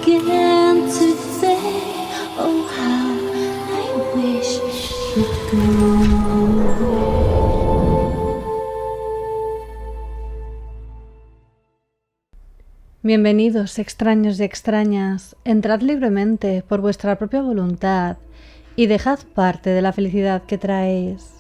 again to say, oh how I wish it could. Bienvenidos, extraños y extrañas. Entrad libremente por vuestra propia voluntad y dejad parte de la felicidad que traéis.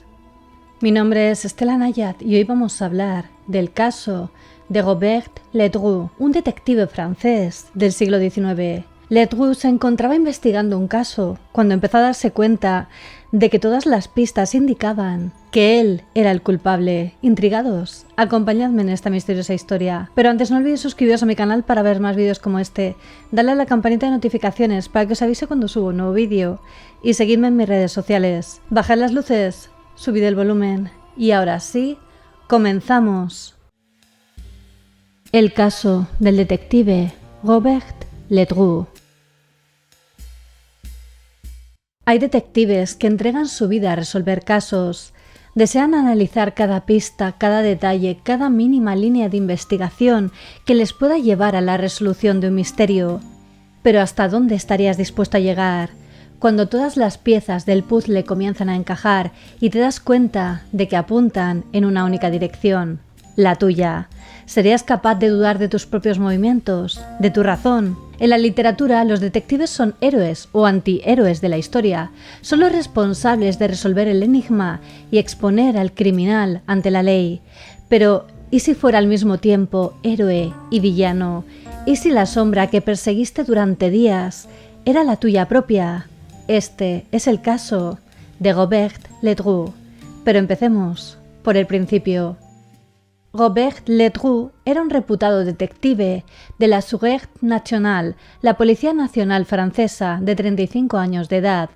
Mi nombre es Estela Nayat y hoy vamos a hablar del caso de Robert Ledru, un detective francés del siglo XIX. Ledru se encontraba investigando un caso cuando empezó a darse cuenta de que todas las pistas indicaban que él era el culpable. Intrigados, acompañadme en esta misteriosa historia. Pero antes no olvidéis suscribiros a mi canal para ver más vídeos como este, darle a la campanita de notificaciones para que os avise cuando subo un nuevo vídeo y seguidme en mis redes sociales. Bajad las luces, subid el volumen y ahora sí, comenzamos. El caso del detective Robert Ledru. Hay detectives que entregan su vida a resolver casos, desean analizar cada pista, cada detalle, cada mínima línea de investigación que les pueda llevar a la resolución de un misterio. Pero ¿hasta dónde estarías dispuesto a llegar cuando todas las piezas del puzzle comienzan a encajar y te das cuenta de que apuntan en una única dirección, la tuya? ¿Serías capaz de dudar de tus propios movimientos, de tu razón? En la literatura, los detectives son héroes o antihéroes de la historia. Son los responsables de resolver el enigma y exponer al criminal ante la ley. Pero, ¿y si fuera al mismo tiempo héroe y villano? ¿Y si la sombra que perseguiste durante días era la tuya propia? Este es el caso de Robert Ledru. Pero empecemos por el principio. Robert Ledru era un reputado detective de la Sûreté Nationale, la Policía Nacional francesa, de 35 años de edad.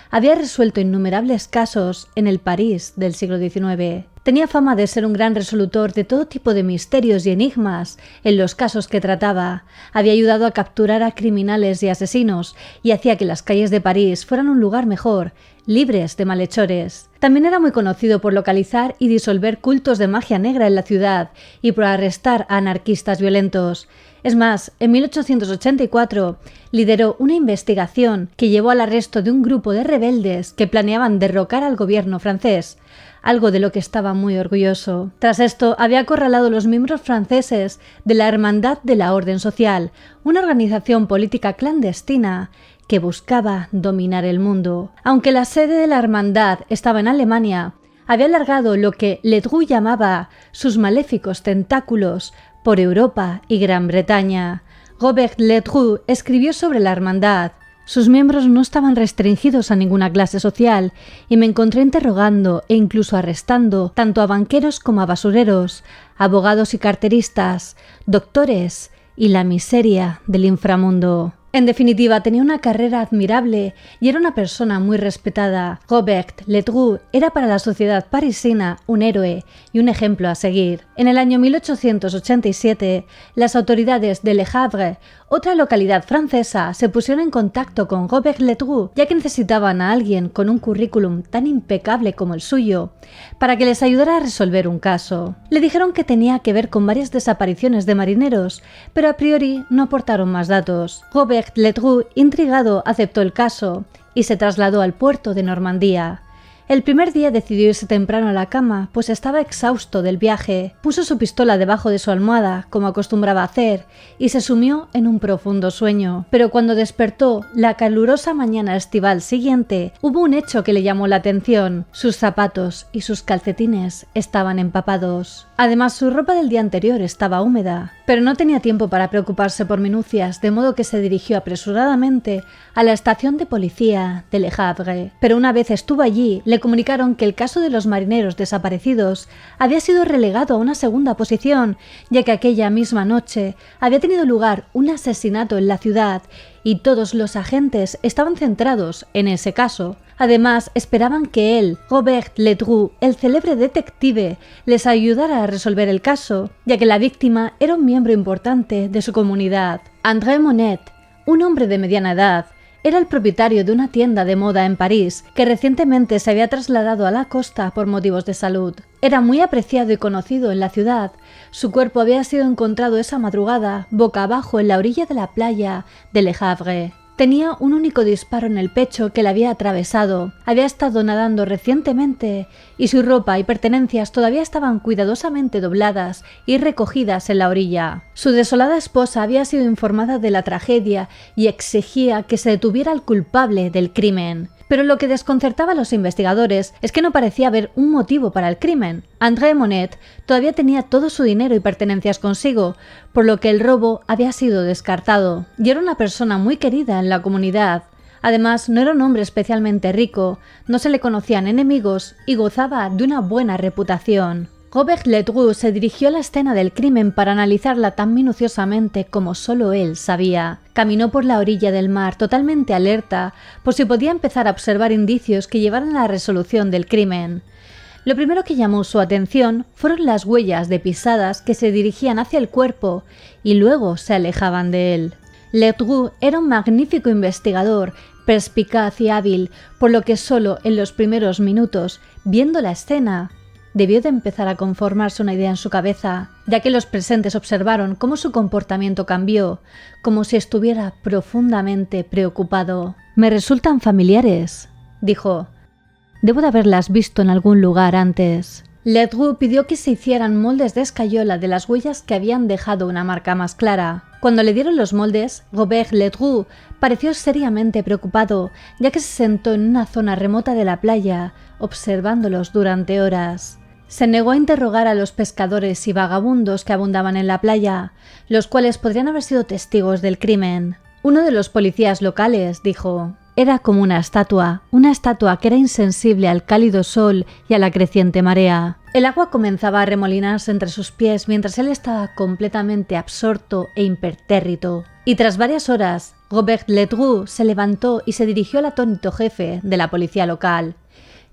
Había resuelto innumerables casos en el París del siglo XIX. Tenía fama de ser un gran resolutor de todo tipo de misterios y enigmas en los casos que trataba. Había ayudado a capturar a criminales y asesinos y hacía que las calles de París fueran un lugar mejor, libres de malhechores. También era muy conocido por localizar y disolver cultos de magia negra en la ciudad y por arrestar a anarquistas violentos. Es más, en 1884 lideró una investigación que llevó al arresto de un grupo de rebeldes que planeaban derrocar al gobierno francés, algo de lo que estaba muy orgulloso. Tras esto, había acorralado a los miembros franceses de la Hermandad de la Orden Social, una organización política clandestina que buscaba dominar el mundo. Aunque la sede de la hermandad estaba en Alemania, había alargado lo que Ledru llamaba sus maléficos tentáculos por Europa y Gran Bretaña. Robert Ledru escribió sobre la hermandad. Sus miembros no estaban restringidos a ninguna clase social y me encontré interrogando e incluso arrestando tanto a banqueros como a basureros, abogados y carteristas, doctores y la miseria del inframundo. En definitiva, tenía una carrera admirable y era una persona muy respetada. Robert Ledru era para la sociedad parisina un héroe y un ejemplo a seguir. En el año 1887, las autoridades de Le Havre, otra localidad francesa, se pusieron en contacto con Robert Ledru, ya que necesitaban a alguien con un currículum tan impecable como el suyo, para que les ayudara a resolver un caso. Le dijeron que tenía que ver con varias desapariciones de marineros, pero a priori no aportaron más datos. Robert Ledru, intrigado, aceptó el caso y se trasladó al puerto de Normandía. El primer día decidió irse temprano a la cama, pues estaba exhausto del viaje. Puso su pistola debajo de su almohada, como acostumbraba hacer, y se sumió en un profundo sueño. Pero cuando despertó, la calurosa mañana estival siguiente, hubo un hecho que le llamó la atención. Sus zapatos y sus calcetines estaban empapados. Además, su ropa del día anterior estaba húmeda. Pero no tenía tiempo para preocuparse por minucias, de modo que se dirigió apresuradamente a la estación de policía de Le Havre. Pero una vez estuvo allí, le comunicaron que el caso de los marineros desaparecidos había sido relegado a una segunda posición, ya que aquella misma noche había tenido lugar un asesinato en la ciudad y todos los agentes estaban centrados en ese caso. Además, esperaban que él, Robert Ledru, el célebre detective, les ayudara a resolver el caso, ya que la víctima era un miembro importante de su comunidad. André Monet, un hombre de mediana edad, Era el propietario de una tienda de moda en París, que recientemente se había trasladado a la costa por motivos de salud. Era muy apreciado y conocido en la ciudad. Su cuerpo había sido encontrado esa madrugada, boca abajo en la orilla de la playa de Le Havre. Tenía un único disparo en el pecho que le había atravesado. Había estado nadando recientemente y su ropa y pertenencias todavía estaban cuidadosamente dobladas y recogidas en la orilla. Su desolada esposa había sido informada de la tragedia y exigía que se detuviera al culpable del crimen. Pero lo que desconcertaba a los investigadores es que no parecía haber un motivo para el crimen. André Monet todavía tenía todo su dinero y pertenencias consigo, por lo que el robo había sido descartado. Y era una persona muy querida en la comunidad. Además, no era un hombre especialmente rico, no se le conocían enemigos y gozaba de una buena reputación. Robert Ledru se dirigió a la escena del crimen para analizarla tan minuciosamente como solo él sabía. Caminó por la orilla del mar totalmente alerta por si podía empezar a observar indicios que llevaran a la resolución del crimen. Lo primero que llamó su atención fueron las huellas de pisadas que se dirigían hacia el cuerpo y luego se alejaban de él. Ledru era un magnífico investigador, perspicaz y hábil, por lo que solo en los primeros minutos, viendo la escena, debió de empezar a conformarse una idea en su cabeza, ya que los presentes observaron cómo su comportamiento cambió, como si estuviera profundamente preocupado. «Me resultan familiares», dijo. «Debo de haberlas visto en algún lugar antes». Ledru pidió que se hicieran moldes de escayola de las huellas que habían dejado una marca más clara. Cuando le dieron los moldes, Robert Ledru pareció seriamente preocupado, ya que se sentó en una zona remota de la playa, observándolos durante horas. Se negó a interrogar a los pescadores y vagabundos que abundaban en la playa, los cuales podrían haber sido testigos del crimen. Uno de los policías locales dijo: «Era como una estatua que era insensible al cálido sol y a la creciente marea». El agua comenzaba a remolinarse entre sus pies mientras él estaba completamente absorto e impertérrito. Y tras varias horas, Robert Ledru se levantó y se dirigió al atónito jefe de la policía local.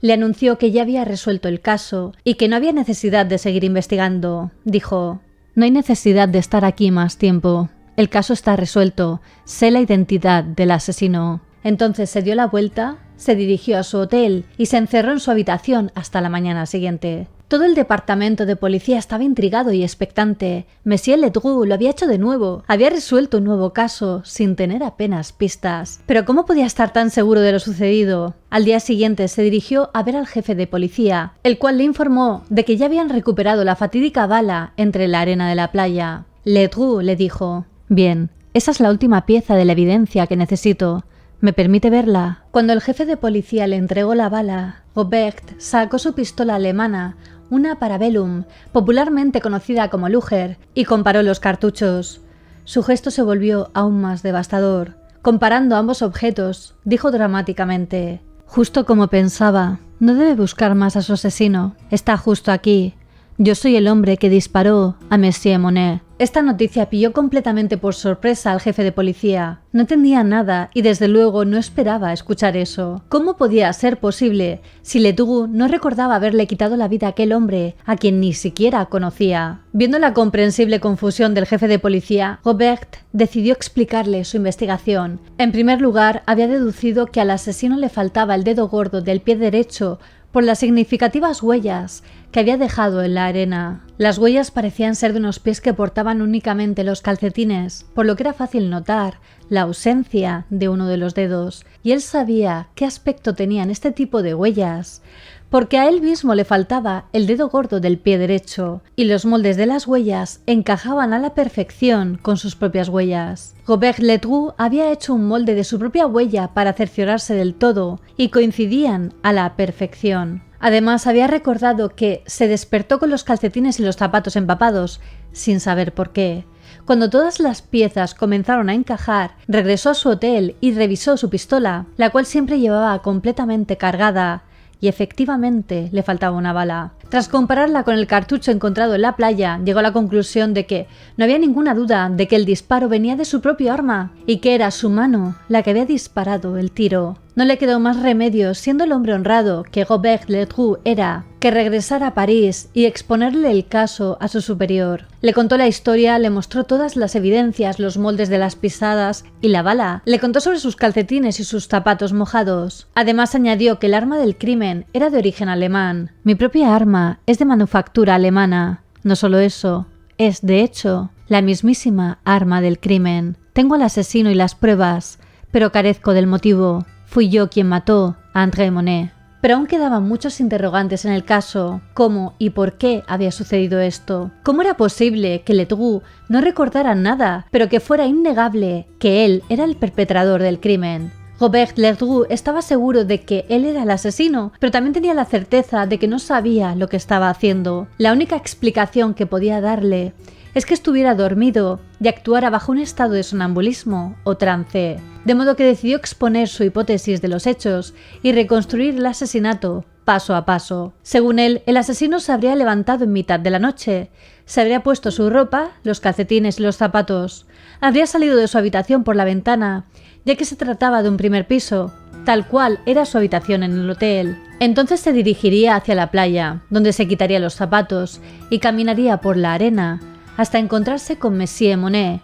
Le anunció que ya había resuelto el caso y que no había necesidad de seguir investigando. Dijo: «No hay necesidad de estar aquí más tiempo. El caso está resuelto. Sé la identidad del asesino». Entonces se dio la vuelta, se dirigió a su hotel y se encerró en su habitación hasta la mañana siguiente. Todo el departamento de policía estaba intrigado y expectante. Monsieur Ledru lo había hecho de nuevo. Había resuelto un nuevo caso sin tener apenas pistas. Pero ¿cómo podía estar tan seguro de lo sucedido? Al día siguiente se dirigió a ver al jefe de policía, el cual le informó de que ya habían recuperado la fatídica bala entre la arena de la playa. Ledru le dijo: «Bien, esa es la última pieza de la evidencia que necesito. ¿Me permite verla?». Cuando el jefe de policía le entregó la bala, Robert sacó su pistola alemana, una Parabellum, popularmente conocida como Luger, y comparó los cartuchos. Su gesto se volvió aún más devastador. Comparando ambos objetos, dijo dramáticamente: «Justo como pensaba. No debe buscar más a su asesino. Está justo aquí. Yo soy el hombre que disparó a Monsieur Monet». Esta noticia pilló completamente por sorpresa al jefe de policía. No entendía nada y desde luego no esperaba escuchar eso. ¿Cómo podía ser posible si Ledru no recordaba haberle quitado la vida a aquel hombre a quien ni siquiera conocía? Viendo la comprensible confusión del jefe de policía, Robert decidió explicarle su investigación. En primer lugar, había deducido que al asesino le faltaba el dedo gordo del pie derecho por las significativas huellas que había dejado en la arena. Las huellas parecían ser de unos pies que portaban únicamente los calcetines, por lo que era fácil notar la ausencia de uno de los dedos, y él sabía qué aspecto tenían este tipo de huellas, porque a él mismo le faltaba el dedo gordo del pie derecho, y los moldes de las huellas encajaban a la perfección con sus propias huellas. Robert Ledru había hecho un molde de su propia huella para cerciorarse del todo, y coincidían a la perfección. Además, había recordado que se despertó con los calcetines y los zapatos empapados, sin saber por qué. Cuando todas las piezas comenzaron a encajar, regresó a su hotel y revisó su pistola, la cual siempre llevaba completamente cargada, y efectivamente le faltaba una bala. Tras compararla con el cartucho encontrado en la playa, llegó a la conclusión de que no había ninguna duda de que el disparo venía de su propio arma y que era su mano la que había disparado el tiro. No le quedó más remedio, siendo el hombre honrado que Robert Ledru era, que regresar a París y exponerle el caso a su superior. Le contó la historia, le mostró todas las evidencias, los moldes de las pisadas y la bala. Le contó sobre sus calcetines y sus zapatos mojados. Además añadió que el arma del crimen era de origen alemán. Mi propia arma es de manufactura alemana. No solo eso, es, de hecho, la mismísima arma del crimen. Tengo al asesino y las pruebas, pero carezco del motivo. Fui yo quien mató a André Monet. Pero aún quedaban muchos interrogantes en el caso. ¿Cómo y por qué había sucedido esto? ¿Cómo era posible que Ledru no recordara nada, pero que fuera innegable que él era el perpetrador del crimen? Robert Ledru estaba seguro de que él era el asesino, pero también tenía la certeza de que no sabía lo que estaba haciendo. La única explicación que podía darle es que estuviera dormido y actuara bajo un estado de sonambulismo o trance, de modo que decidió exponer su hipótesis de los hechos y reconstruir el asesinato paso a paso. Según él, el asesino se habría levantado en mitad de la noche, se habría puesto su ropa, los calcetines y los zapatos, habría salido de su habitación por la ventana, ya que se trataba de un primer piso, tal cual era su habitación en el hotel. Entonces se dirigiría hacia la playa, donde se quitaría los zapatos y caminaría por la arena, hasta encontrarse con Monsieur Monet,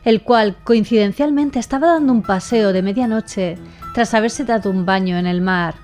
el cual coincidencialmente estaba dando un paseo de medianoche tras haberse dado un baño en el mar.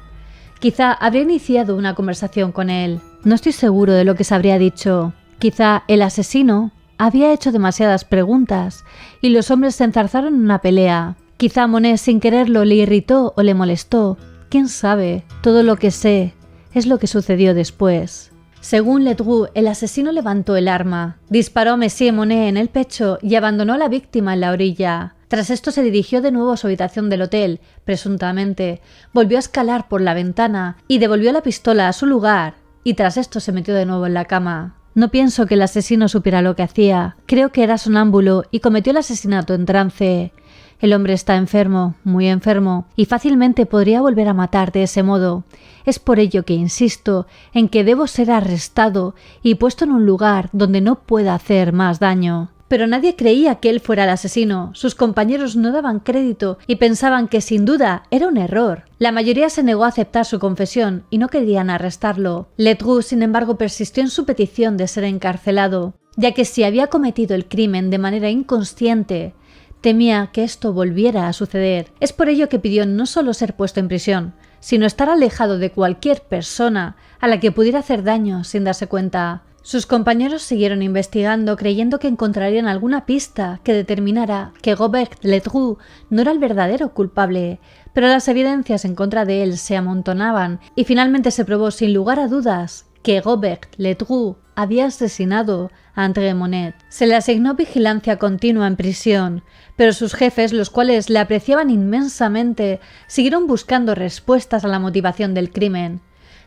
Quizá habría iniciado una conversación con él. No estoy seguro de lo que se habría dicho. Quizá el asesino había hecho demasiadas preguntas y los hombres se enzarzaron en una pelea. Quizá Monet sin quererlo le irritó o le molestó. ¿Quién sabe? Todo lo que sé es lo que sucedió después. Según Ledru, el asesino levantó el arma, disparó a Monsieur Monet en el pecho y abandonó a la víctima en la orilla. Tras esto se dirigió de nuevo a su habitación del hotel, presuntamente, volvió a escalar por la ventana y devolvió la pistola a su lugar, y tras esto se metió de nuevo en la cama. No pienso que el asesino supiera lo que hacía, creo que era sonámbulo y cometió el asesinato en trance. El hombre está enfermo, muy enfermo, y fácilmente podría volver a matar de ese modo. Es por ello que insisto en que debo ser arrestado y puesto en un lugar donde no pueda hacer más daño. Pero nadie creía que él fuera el asesino, sus compañeros no daban crédito y pensaban que sin duda era un error. La mayoría se negó a aceptar su confesión y no querían arrestarlo. Ledru, sin embargo, persistió en su petición de ser encarcelado, ya que si había cometido el crimen de manera inconsciente, temía que esto volviera a suceder. Es por ello que pidió no solo ser puesto en prisión, sino estar alejado de cualquier persona a la que pudiera hacer daño sin darse cuenta. Sus compañeros siguieron investigando creyendo que encontrarían alguna pista que determinara que Robert Ledru no era el verdadero culpable, pero las evidencias en contra de él se amontonaban y finalmente se probó sin lugar a dudas que Robert Ledru había asesinado a André Monet. Se le asignó vigilancia continua en prisión, pero sus jefes, los cuales le apreciaban inmensamente, siguieron buscando respuestas a la motivación del crimen.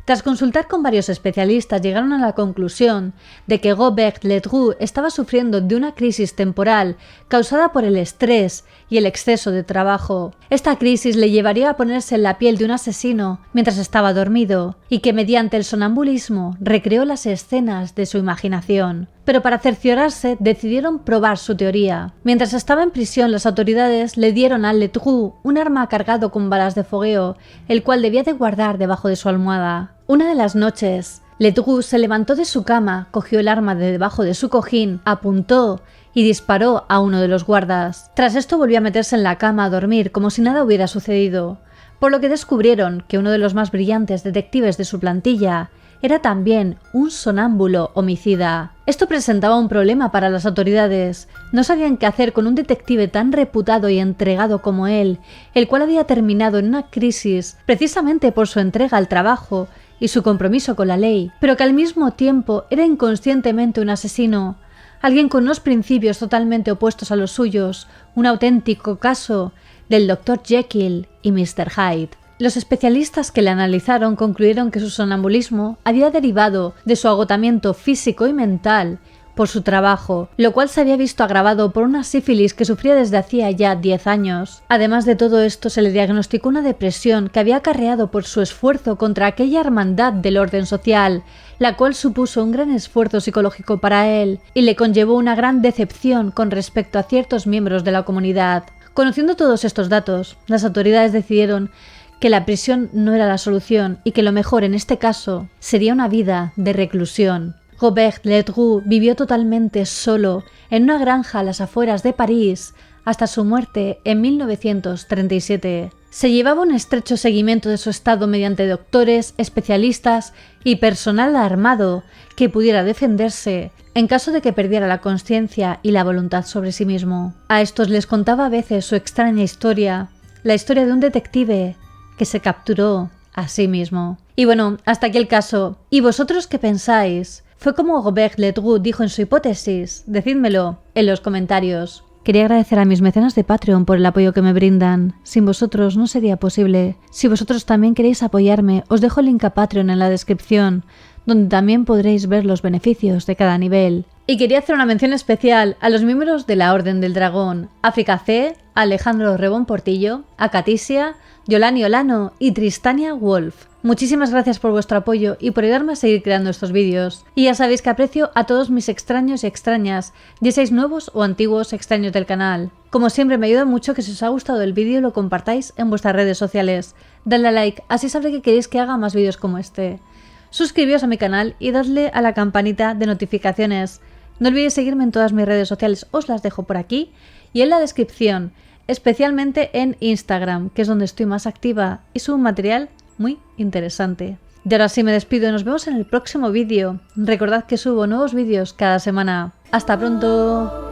Tras consultar con varios especialistas, llegaron a la conclusión de que Robert Ledru estaba sufriendo de una crisis temporal causada por el estrés y el exceso de trabajo. Esta crisis le llevaría a ponerse en la piel de un asesino mientras estaba dormido y que mediante el sonambulismo recreó las escenas de su imaginación. Pero para cerciorarse decidieron probar su teoría. Mientras estaba en prisión, las autoridades le dieron a Ledru un arma cargado con balas de fogueo, el cual debía de guardar debajo de su almohada. Una de las noches, Ledru se levantó de su cama, cogió el arma de debajo de su cojín, apuntó y disparó a uno de los guardas. Tras esto volvió a meterse en la cama a dormir como si nada hubiera sucedido, por lo que descubrieron que uno de los más brillantes detectives de su plantilla era también un sonámbulo homicida. Esto presentaba un problema para las autoridades. No sabían qué hacer con un detective tan reputado y entregado como él, el cual había terminado en una crisis precisamente por su entrega al trabajo y su compromiso con la ley, pero que al mismo tiempo era inconscientemente un asesino, alguien con unos principios totalmente opuestos a los suyos, un auténtico caso del Dr. Jekyll y Mr. Hyde. Los especialistas que le analizaron concluyeron que su sonambulismo había derivado de su agotamiento físico y mental por su trabajo, lo cual se había visto agravado por una sífilis que sufría desde hacía ya 10 años. Además de todo esto, se le diagnosticó una depresión que había acarreado por su esfuerzo contra aquella hermandad del orden social, la cual supuso un gran esfuerzo psicológico para él y le conllevó una gran decepción con respecto a ciertos miembros de la comunidad. Conociendo todos estos datos, las autoridades decidieron que la prisión no era la solución y que lo mejor en este caso sería una vida de reclusión. Robert Ledru vivió totalmente solo en una granja a las afueras de París hasta su muerte en 1937. Se llevaba un estrecho seguimiento de su estado mediante doctores, especialistas y personal armado que pudiera defenderse en caso de que perdiera la conciencia y la voluntad sobre sí mismo. A estos les contaba a veces su extraña historia, la historia de un detective que se capturó a sí mismo. Y bueno, hasta aquí el caso. ¿Y vosotros qué pensáis? ¿Fue como Robert Ledru dijo en su hipótesis? Decídmelo en los comentarios. Quería agradecer a mis mecenas de Patreon por el apoyo que me brindan. Sin vosotros no sería posible. Si vosotros también queréis apoyarme, os dejo el link a Patreon en la descripción, donde también podréis ver los beneficios de cada nivel. Y quería hacer una mención especial a los miembros de la Orden del Dragón: África C, Alejandro Rebón Portillo, Acatisia, Yolani Olano y Tristania Wolf. Muchísimas gracias por vuestro apoyo y por ayudarme a seguir creando estos vídeos. Y ya sabéis que aprecio a todos mis extraños y extrañas, ya seáis nuevos o antiguos extraños del canal. Como siempre, me ayuda mucho que si os ha gustado el vídeo lo compartáis en vuestras redes sociales. Dadle a like, así sabré que queréis que haga más vídeos como este. Suscribíos a mi canal y dadle a la campanita de notificaciones. No olvidéis seguirme en todas mis redes sociales, os las dejo por aquí y en la descripción, especialmente en Instagram, que es donde estoy más activa y subo material muy interesante. Y ahora sí me despido y nos vemos en el próximo vídeo. Recordad que subo nuevos vídeos cada semana. ¡Hasta pronto!